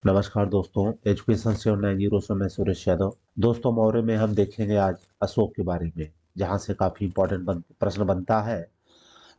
नमस्कार दोस्तों, एजुकेशन 790 से मैं सुरेश यादव। दोस्तों, मौर्य में हम देखेंगे आज अशोक के बारे में, जहां से काफी इंपॉर्टेंट प्रश्न बनता है।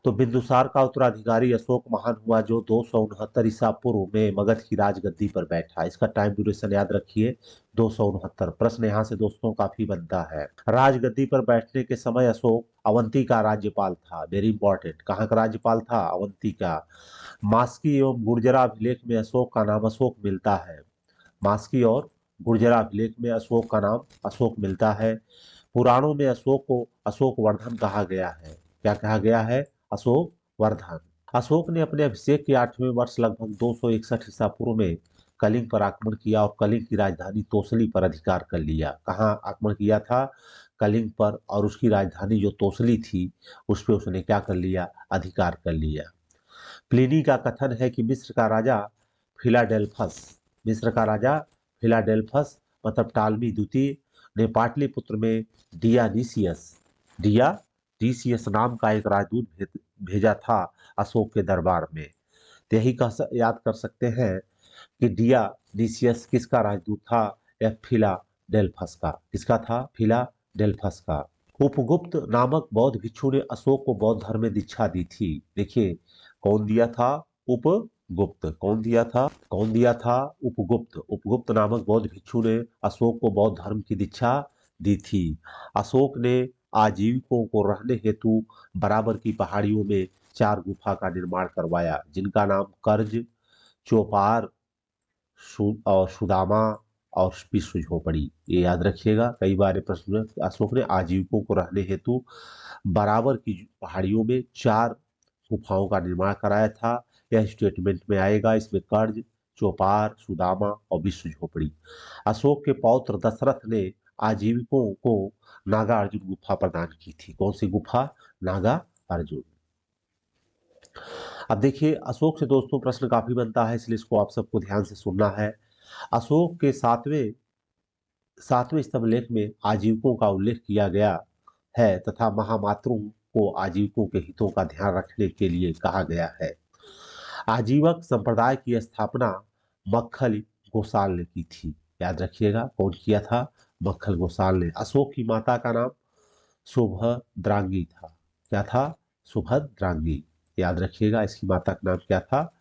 तो बिंदुसार का उत्तराधिकारी अशोक महान हुआ, जो 269 ईसा पूर्व में मगध की राजगद्दी पर बैठा। इसका टाइम ड्यूरेशन याद रखिए, 269। प्रश्न यहाँ से दोस्तों काफी बनता है। राजगद्दी पर बैठने के समय अशोक अवंती का राज्यपाल था। वेरी इंपॉर्टेंट, कहाँ का राज्यपाल था? अवंती का। मास्की एवं गुर्जरा अभिलेख में अशोक का नाम अशोक मिलता है। मास्की और गुर्जरा अभिलेख में अशोक का नाम अशोक मिलता है। पुराणों में अशोक को अशोक वर्धन कहा गया है। क्या कहा गया है? अशोक वर्धन। अशोक ने अपने अभिषेक के 8वें वर्ष लगभग 261 ईसा पूर्व में कलिंग पर आक्रमण किया और कलिंग की राजधानी तोसली पर अधिकार कर लिया। कहाँ आक्रमण किया था? कलिंग पर, और उसकी राजधानी जो तोसली थी उस पर उसने क्या कर लिया? अधिकार कर लिया। प्लिनी का कथन है कि मिस्र का राजा फिलाडेल्फस मिस्र का राजा फिलाडेल्फस मतलब टालमी द्वितीय ने पाटलिपुत्र में डियानीसियस नाम का एक राजदूत भेजा था अशोक के दरबार में। तो यही याद कर सकते हैं कि डियानीसियस किसका राजदूत था? या फिलाडेल्फस का। किसका था? फिलाडेल्फस का। उपगुप्त नामक बौद्ध भिक्षु ने अशोक को बौद्ध धर्म में दीक्षा दी थी। देखिए, कौन दिया था? उपगुप्त। कौन दिया था? कौन दिया था? उपगुप्त। उपगुप्त नामक बौद्ध भिक्षु ने अशोक को बौद्ध धर्म की दीक्षा दी थी। अशोक ने आजीविकों को रहने हेतु बराबर की पहाड़ियों में 4 गुफा का निर्माण करवाया, जिनका नाम कर्ज, चौपार और सुदामा और विश्व झोपड़ी। ये याद रखिएगा, कई बार ये प्रश्न में। अशोक ने आजीविकों को रहने हेतु बराबर की पहाड़ियों में 4 गुफाओं का निर्माण कराया था। यह स्टेटमेंट में आएगा। इसमें कर्ज, चौपार, सुदामा और विश्व झोपड़ी। अशोक के पौत्र दशरथ ने आजीविकों को नागा अर्जुन गुफा प्रदान की थी। कौन सी गुफा? नागा अर्जुन। अब देखिए, अशोक से दोस्तों प्रश्न काफी बनता है, इसलिए इसको आप सबको ध्यान से सुनना है। अशोक के सातवें सातवें स्तंभलेख में आजीविकों का उल्लेख किया गया है तथा महामात्रों को आजीविकों के हितों का ध्यान रखने के लिए कहा गया है। आजीवक संप्रदाय की स्थापना मक्खल गोसाल ने की थी। याद रखिएगा, कौन किया था? मक्खल गोसाल ने। अशोक की माता का नाम सुभद्रांगी था। क्या था? सुभद्रांगी। याद रखिएगा, इसकी माता का नाम क्या था?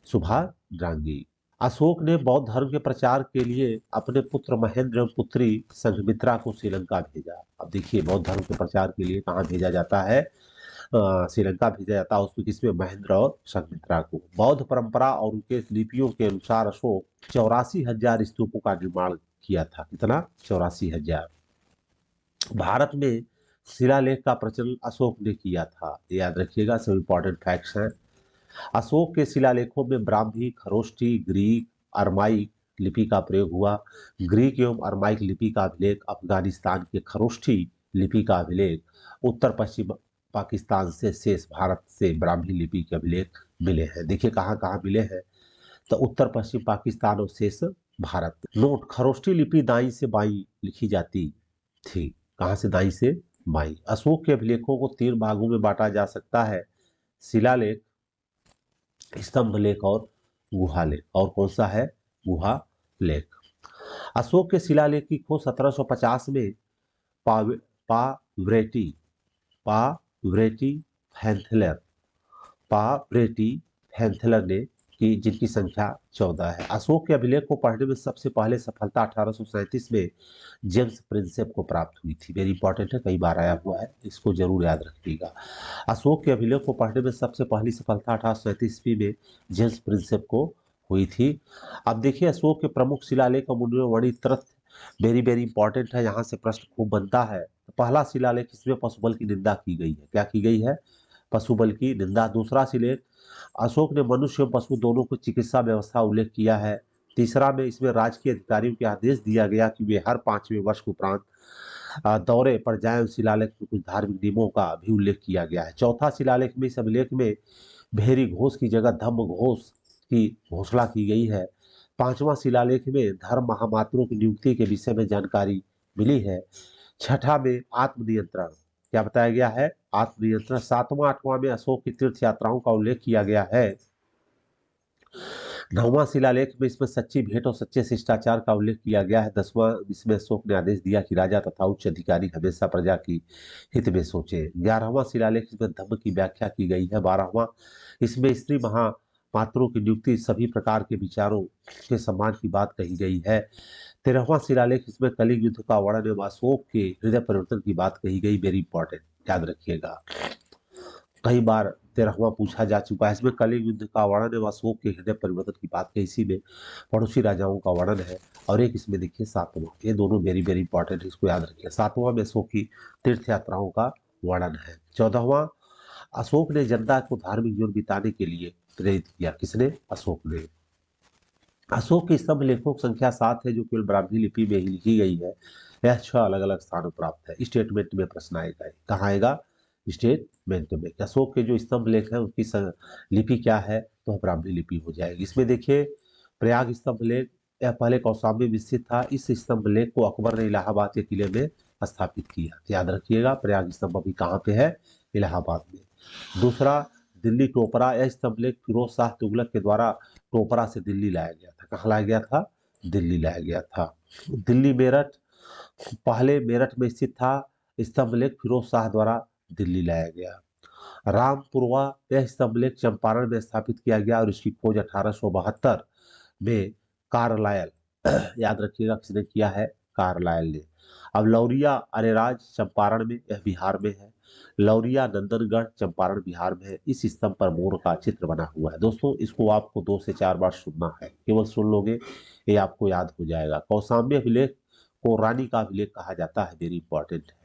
सुभद्रांगी। अशोक ने बौद्ध धर्म के प्रचार के लिए अपने पुत्र महेंद्र एवं पुत्री संघमित्रा को श्रीलंका भेजा। अब देखिए, बौद्ध धर्म के प्रचार के लिए कहाँ भेजा जाता है? श्रीलंका भेजा जाता है। उसमें किसमें? महेंद्र और संघमित्रा को। बौद्ध परंपरा और उनके लिपियों के अनुसार अशोक 84,000 स्तूपों का निर्माण किया था। कितना? 84,000। भारत में शिलालेख का प्रचलन अशोक ने किया था। याद रखिएगा, सब इंपॉर्टेंट फैक्ट्स हैं। अशोक के शिलालेखों में ब्राह्मी, खरोष्ठी, ग्रीक, अरमाइक लिपि का प्रयोग हुआ। ग्रीक एवं अरमाइक लिपि का अभिलेख अफगानिस्तान के खरोष्ठी लिपि का अभिलेख, उत्तर पश्चिम पाकिस्तान से शेष भारत से ब्राह्मी लिपि के अभिलेख मिले हैं। देखिए कहाँ कहाँ मिले हैं, तो उत्तर पश्चिम पाकिस्तान और शेष भारत। नोट: खरोष्ठी लिपि दाई से बाई लिखी जाती थी। कहाँ से? दाई से बाई। अशोक के अभिलेखों को 3 भागों में बांटा जा सकता है: शिलालेख, स्तंभ लेख और गुहा लेख। और कौन सा है? गुहा लेख। अशोक के शिलालेख की खोज 1750 में पाव- पावरेटी पावरेटी फैंथलर पावरेटी फैंथलर ने की, जिनकी संख्या 14 है। अशोक के अभिलेख को पढ़ने में सबसे पहले सफलता 1837 में जेम्स प्रिंसेप को प्राप्त हुई थी। वेरी इंपॉर्टेंट है, कई बार आया हुआ है, इसको जरूर याद रखिएगा। अशोक के अभिलेख को पढ़ने में सबसे पहली सफलता 1837 ईस्वी में जेम्स प्रिंसेप को हुई थी। अब देखिए, अशोक के प्रमुख शिलालेख और उनमें वर्णित तथ्य वेरी वेरी इंपॉर्टेंट है। यहाँ से प्रश्न खूब बनता है। तो पहला शिलालेख, इसमें पशुबल की निंदा की गई है। क्या की गई है? पशुबल की निंदा। दूसरा शिलालेख, अशोक ने मनुष्य और पशु दोनों को चिकित्सा व्यवस्था उल्लेख किया है। तीसरा में इसमें राजकीय अधिकारियों के आदेश दिया गया कि वे हर 5वें वर्ष के उपरांत दौरे पर जाएं। शिलालेख में कुछ धार्मिक नियमों का भी उल्लेख किया गया है। चौथा शिलालेख में, इस अभिलेख में भेरी घोष की जगह धम्म घोष की घोषणा की गई है। 5वां शिलालेख में धर्म महामात्रों की नियुक्ति के विषय में जानकारी मिली है। छठा में आत्मनियंत्रण, क्या बताया गया है? आत्मनियंत्रण। 7वां 8वां में अशोक की तीर्थ यात्राओं का उल्लेख किया गया है। 9वां शिलालेख में इसमें सच्ची भेंट और सच्चे शिष्टाचार का उल्लेख किया गया है। 10वां इसमें अशोक ने आदेश दिया कि राजा तथा उच्च अधिकारी हमेशा प्रजा की हित में सोचे। 11वां शिलालेख इसमें धम्म की व्याख्या की गई है। 12वां इसमें स्त्री महापात्रों की नियुक्ति सभी प्रकार के विचारों के सम्मान की बात कही गई है। 13वां शिलालेख इसमें कलिंग युद्ध का वर्णन एवं अशोक के हृदय परिवर्तन की बात कही गई। वेरी इंपॉर्टेंट, याद रखिएगा, कई बार 13वां पूछा जा चुका है। इसमें कलिंग युद्ध का वर्णन एवं अशोक के हृदय परिवर्तन की बात कही, इसी में पड़ोसी राजाओं का वर्णन है। और एक इसमें देखिए 7वां, ये दोनों वेरी वेरी इंपॉर्टेंट, इसको याद रखिए। 7वां में अशोक की तीर्थ यात्राओं का वर्णन है। 14वां अशोक ने जनता को धार्मिक जीवन बिताने के लिए प्रेरित किया। किसने? अशोक ने। अशोक के स्तंभ लेखों की संख्या 7 है, जो केवल ब्राह्मी लिपि में ही लिखी गई है। यह 6 अलग अलग स्थानों प्राप्त है। स्टेटमेंट में प्रश्न आएगा, कहाँ आएगा? स्टेटमेंट में। अशोक के जो स्तंभ लेख है उसकी लिपि क्या है? तो ब्राह्मी लिपि हो जाएगी। इसमें देखिए प्रयाग स्तंभ लेख, यह पहले कौशाम्बी में स्थित था। इस स्तंभ लेख को अकबर ने इलाहाबाद के किले में स्थापित किया। तो याद रखिएगा प्रयाग स्तंभ अभी कहाँ पे है? इलाहाबाद में। दूसरा दिल्ली टोपरा, यह स्तंभ लेख फिरोज शाह तुगलक के द्वारा टोपरा से दिल्ली लाया गया था। कहाँ लाया गया था? दिल्ली लाया गया था। दिल्ली मेरठ, पहले मेरठ में स्थित था स्तंभ लेख, फिरोज शाह द्वारा दिल्ली लाया गया। रामपुरवा, यह स्तंभ लेख चंपारण में स्थापित किया गया और इसकी खोज 1872 में कार्लायल, याद रखिएगा किसने किया है? कार्लायल ने। अब लौरिया अरेराज चंपारण में, यह बिहार में है। लौरिया नंदनगढ़ चंपारण बिहार में है। इस स्तंभ पर मोर का चित्र बना हुआ है। दोस्तों इसको आपको 2 से 4 बार सुनना है, केवल सुन लोगे ये आपको याद हो जाएगा। कौशाम्बी अभिलेख को रानी का अभिलेख कहा जाता है। वेरी इंपॉर्टेंट है।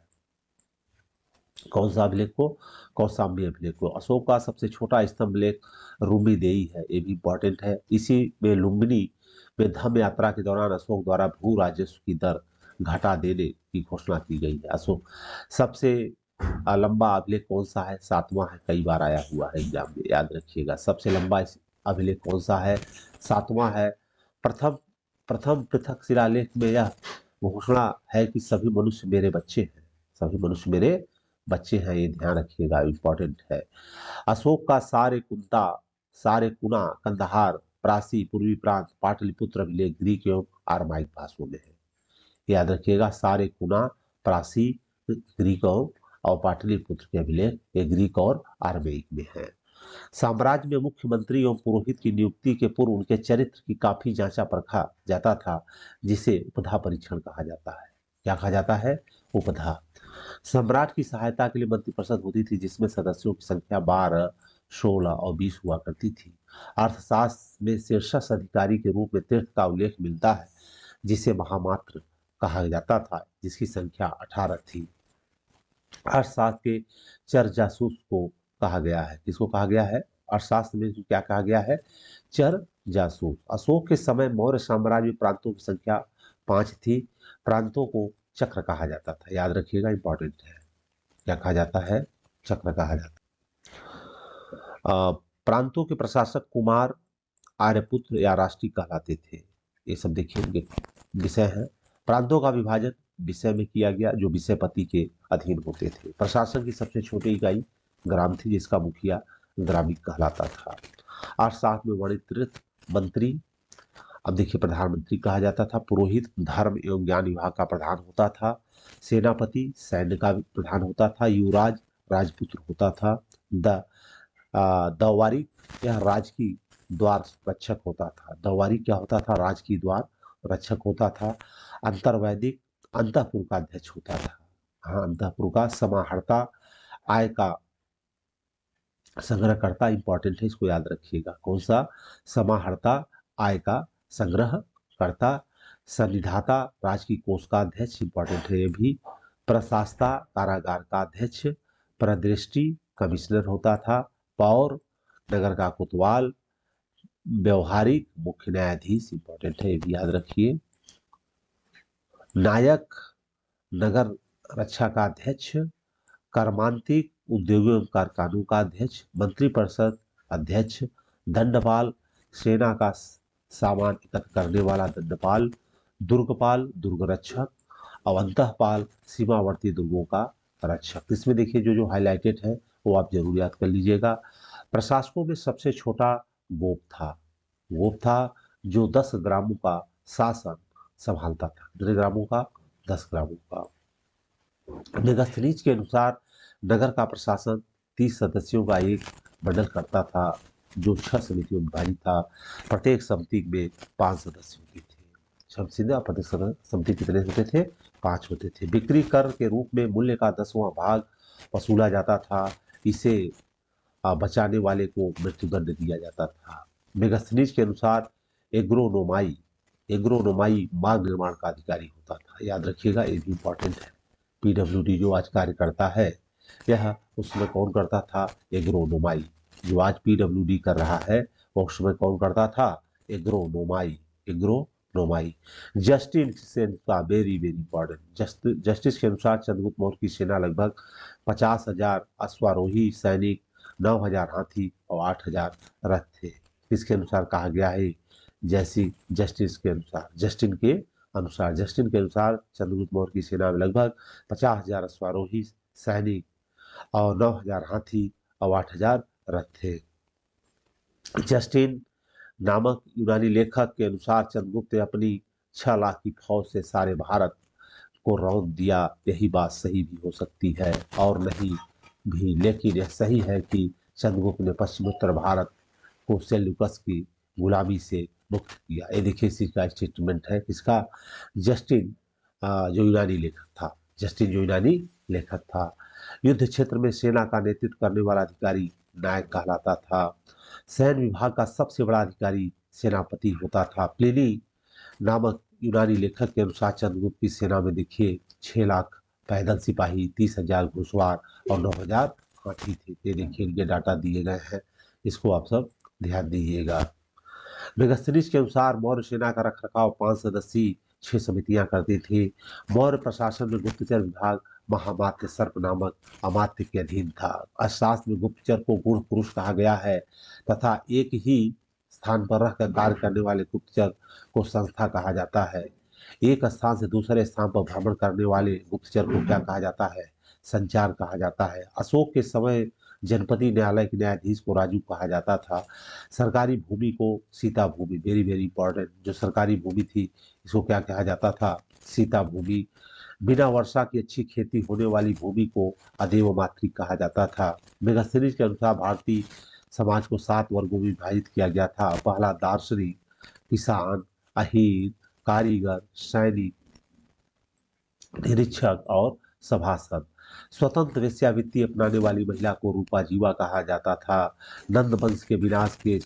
कौन सा अभिलेख को? कौशाम्बी अभिलेख को। अशोक का सबसे छोटा स्तंभ लेख रुम्बीदेई है, ये भी इंपॉर्टेंट है। इसी में लुम्बिनी में धम्म यात्रा के दौरान अशोक द्वारा भू राजस्व की दर घटा देने की घोषणा की गई है। अशोक सबसे लंबा अभिलेख कौन सा है? 7वां है, कई बार आया हुआ है एग्जाम में, याद रखिएगा। सबसे लंबा अभिलेख कौन सा है? 7वां है। प्रथम प्रथम पृथक शिलालेख में यह घोषणा है कि सभी मनुष्य मेरे बच्चे हैं। सभी मनुष्य मेरे बच्चे हैं, ये ध्यान रखिएगा, इंपॉर्टेंट है। अशोक का सारे कुना कंदहार प्रासी पूर्वी प्रांत पाटलिपुत्र अभिलेख ग्रीक एवं आरमाइक भाषाओं में है। याद रखिएगा सारे कुना प्रासी ग्रीक और पाटलिपुत्र के अभिलेख ये ग्रीक और आरमेइक में है। साम्राज्य में मुख्यमंत्री एवं पुरोहित की नियुक्ति के पूर्व उनके चरित्र की काफी जांचा परखा जाता था, जिसे उपधा परीक्षण कहा जाता है। क्या कहा जाता है? उपधा। सम्राट की सहायता के लिए मंत्रिपरिषद होती थी, जिसमें सदस्यों की संख्या 12, 16 और 20 हुआ करती थी। अर्थशास्त्र में शीर्षस्थ अधिकारी के रूप में तीर्थ का उल्लेख मिलता है, जिसे महामात्र कहा जाता था, जिसकी संख्या 18 थी। अर्थशास्त्र के चर जासूस को कहा गया है। किसको कहा गया है? अर्थशास्त्र में क्या कहा गया है? चर जासूस। अशोक के समय मौर्य साम्राज्य में प्रांतों की संख्या 5 थी। प्रांतों को चक्र कहा जाता था, याद रखिएगा, इंपॉर्टेंट है। क्या कहा जाता है? चक्र कहा जाता है। प्रांतों के प्रशासक कुमार, आर्यपुत्र या राष्ट्रीय कहलाते थे। ये सब देखिए विषय है। प्रांतों का विभाजन विषय में किया गया, जो विषयपति के अधीन होते थे। प्रशासन की सबसे छोटी इकाई ग्राम थी, जिसका मुखिया ग्रामीण कहलाता था। अर्थशास्त्र में वर्णित तीर्थ मंत्री, अब देखिए प्रधानमंत्री कहा जाता था। पुरोहित धर्म एवं ज्ञान विभाग का प्रधान होता था। सेनापति सैन्य का प्रधान होता था। युवराज राजपुत्र होता था। दवारी यह राज की द्वार रक्षक होता था। दवारी क्या होता था? राज की द्वार रक्षक होता था। अंतर्वैदिक अंतःपुर का अध्यक्ष होता था। हाँ, अंतःपुर का समाहर्ता, आय का संग्रहकर्ता, इंपॉर्टेंट है, इसको याद रखिएगा। कौन सा? समाहर्ता, आय का संग्रह करता। संविधाता राज की कोष का अध्यक्ष, इंपॉर्टेंट है ये भी। प्रशासता कारागार का अध्यक्ष। प्रदृष्टि कमिश्नर होता था। पौर नगर का कोतवाल। व्यवहारिक मुख्य न्यायाधीश, इंपॉर्टेंट है ये भी याद रखिए। नायक नगर रक्षा का अध्यक्ष। कर्मांतिक उद्योगों एवं कारखानों का अध्यक्ष। मंत्रिपरिषद अध्यक्ष। दंडपाल सेना का सामान एकत्र करने वाला दंडपाल। दुर्गपाल दुर्ग रक्षक। और अंतःपाल सीमावर्ती दुर्गों का रक्षक। इसमें देखिए जो जो हाईलाइटेड है वो आप जरूर याद कर लीजिएगा। प्रशासकों में सबसे छोटा गोप था। वो था जो 10 ग्रामों का शासन संभालता था। कितने ग्रामों का? 10 ग्रामों का। मेगास्थनीज के अनुसार नगर का प्रशासन 30 सदस्यों का एक मंडल करता था, जो 6 समितियों में विभाजित था। प्रत्येक समिति में 5 सदस्य होते थे। समझिए, प्रत्येक समिति कितने होते थे? 5 होते थे। बिक्री कर के रूप में मूल्य का 10वां भाग वसूला जाता था। इसे बचाने वाले को मृत्युदंड दिया जाता था। मेगास्थनीज के अनुसार एग्रोनोमाई एग्रोनोमाई मार्ग निर्माण का अधिकारी होता था। याद रखिएगा, ये भी इंपॉर्टेंट है। पीडब्ल्यूडी जो आज कार्य करता है, यह उसमें कौन करता था? एग्रोनोमाई। जो आज पीडब्ल्यूडी कर रहा है, वो उसमें कौन करता था? एग्रोनोमाई। एग्रोनोमाई। जस्टिस के अनुसार, वेरी वेरी इंपॉर्टेंट, जस्टिस के अनुसार चंद्रगुप्त मौर्य की सेना लगभग 50,000 अश्वारोही सैनिक, 9,000 हाथी और 8,000 रथ थे। इसके अनुसार कहा गया है, जैसी जस्टिस के अनुसार, जस्टिन के अनुसार चंद्रगुप्त मौर्य की सेना में लगभग 50,000 अश्वारोही सैनिक और 9,000 हाथी और 8,000 रथ थे। जस्टिन नामक यूनानी लेखक के अनुसार चंद्रगुप्त ने अपनी 6 लाख की फौज से सारे भारत को रौंद दिया। यही बात सही भी हो सकती है और नहीं भी, लेकिन यह सही है कि चंद्रगुप्त ने पश्चिमोत्तर भारत को सेल्यूकस की गुलामी से मुक्त किया। ये देखिए, इसी का स्टेटमेंट है। इसका जस्टिन जो यूनानी लेखक था, जस्टिन जो यूनानी लेखक था। युद्ध क्षेत्र में सेना का नेतृत्व करने वाला अधिकारी नायक कहलाता था। सैन्य विभाग का सबसे बड़ा अधिकारी सेनापति होता था। प्लिनी नामक यूनानी लेखक के अनुसार चंद्रगुप्त की सेना में देखिए 6 लाख पैदल सिपाही, 30,000 घुड़सवार और 9,000 हाथी थे। ये देखिए, इनके डाटा दिए गए हैं, इसको आप सब ध्यान दीजिएगा। मेगास्थनीज के अनुसार मौर्य सेना का रखरखाव 5 सदस्यीय 6 समितियां करती थी। मौर्य प्रशासन में गुप्तचर विभाग महामात्य सर्प नामक अमात्य के अधीन था। अर्थशास्त्र में गुप्तचर को गुण पुरुष कहा गया है तथा एक ही स्थान पर रहकर कार्य करने वाले गुप्तचर को संस्था कहा जाता है। एक स्थान से दूसरे स्थान पर भ्रमण करने वाले गुप्तचर को क्या कहा जाता है? संचार कहा जाता है। अशोक के समय जनपति न्यायालय के न्यायाधीश को राजू कहा जाता था। सरकारी भूमि को सीता भूमि, वेरी वेरी इंपॉर्टेंट, जो सरकारी भूमि थी इसको क्या कहा जाता था? सीता भूमि। बिना वर्षा की अच्छी खेती होने वाली भूमि को अदेव मातृक कहा जाता था। मेगास्थनीज के अनुसार भारतीय समाज को 7 वर्गों में विभाजित किया गया था। पहला दार्शनिक, किसान, अहीर, कारीगर, सैनिक, निरीक्षक और सभासद। स्वतंत्र वेश्यावृत्ति अपनाने वाली महिला को रूपा जीवा कहा जाता था। नंद वंश के विनाश के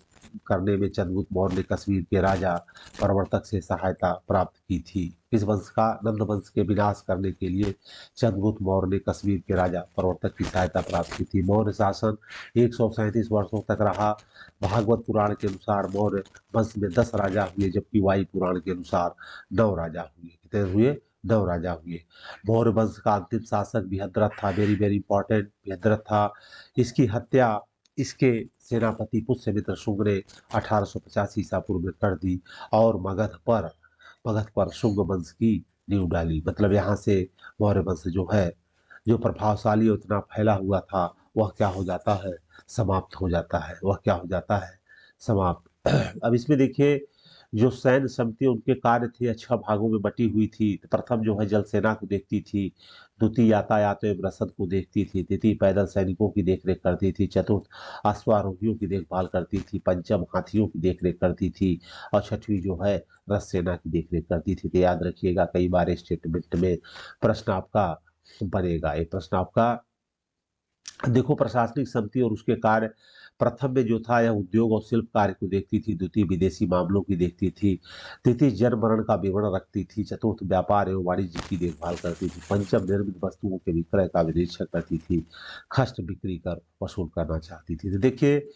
करने में चंद्रगुप्त मौर्य ने कश्मीर के राजा प्रवर्तक से सहायता प्राप्त की थी। इस वंश का, नंद वंश के विनाश करने के लिए चंद्रगुप्त मौर्य ने कश्मीर के राजा प्रवर्तक की सहायता प्राप्त की थी। मौर्य शासन 137 वर्षों तक रहा। भागवत पुराण के अनुसार मौर्य वंश में 10 राजा हुए, जबकि वायु पुराण के अनुसार 9 राजा हुए। कितने हुए? 9 राजा हुए। मौर्य वंश का अंतिम शासक बृहद्रथ था, वेरी वेरी इंपॉर्टेंट, बृहद्रथ था। इसकी हत्या इसके सेनापति पुष्यमित्र शुंग ने 1850 ईसा पूर्व में कर दी और मगध पर शुंग वंश की नींव डाली। मतलब यहाँ से मौर्य वंश जो है, जो प्रभावशाली और इतना फैला हुआ था, वह क्या हो जाता है? समाप्त हो जाता है। वह क्या हो जाता है? समाप्त। अब इसमें देखिए, जो सैन्य समिति उनके कार्य थे 6 भागों में बटी हुई थी। तो प्रथम जो है जल सेना को देखती थी, द्वितीय यातायात एवं रसद को देखती थी, तृतीय पैदल सैनिकों की देखरेख करती थी, चतुर्थ अश्वारोहियों की देखभाल करती थी, पंचम हाथियों की देखरेख करती थी और छठवीं जो है रस सेना की देखरेख करती थी। तो याद रखिएगा, कई बार स्टेटमेंट में प्रश्न आपका बनेगा। ये प्रश्न आपका, देखो, प्रशासनिक समिति और उसके कार्य। प्रथम में जो था यह उद्योग और शिल्प कार्य को देखती थी, द्वितीय विदेशी मामलों की देखती थी, तृतीय जन्म मरण का विवरण रखती थी, चतुर्थ व्यापार एवं वाणिज्य की देखभाल करती थी, पंचम निर्मित वस्तुओं के विक्रय का निरीक्षण करती थी, खस्ट बिक्री कर वसूल करना चाहती थी। तो देखिए,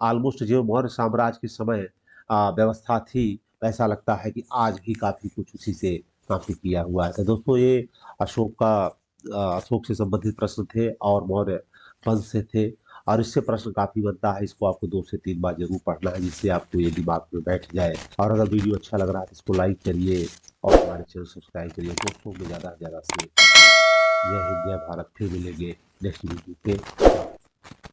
ऑलमोस्ट जो मौर्य साम्राज्य के समय व्यवस्था थी, ऐसा लगता है कि आज भी काफी कुछ उसी से काफी किया हुआ है। तो दोस्तों, ये अशोक से संबंधित प्रश्न थे और मौर्य वंश से थे, और इससे प्रश्न काफी बनता है। इसको आपको 2 से 3 बार जरूर पढ़ना है, जिससे आपको ये दिमाग में बैठ जाए। और अगर वीडियो अच्छा लग रहा है तो इसको लाइक करिए और हमारे चैनल सब्सक्राइब करिए। दोस्तों में ज़्यादा से ज़्यादा से जय हिंद, जय भारत। फिर मिलेंगे नेक्स्ट वीडियो पे।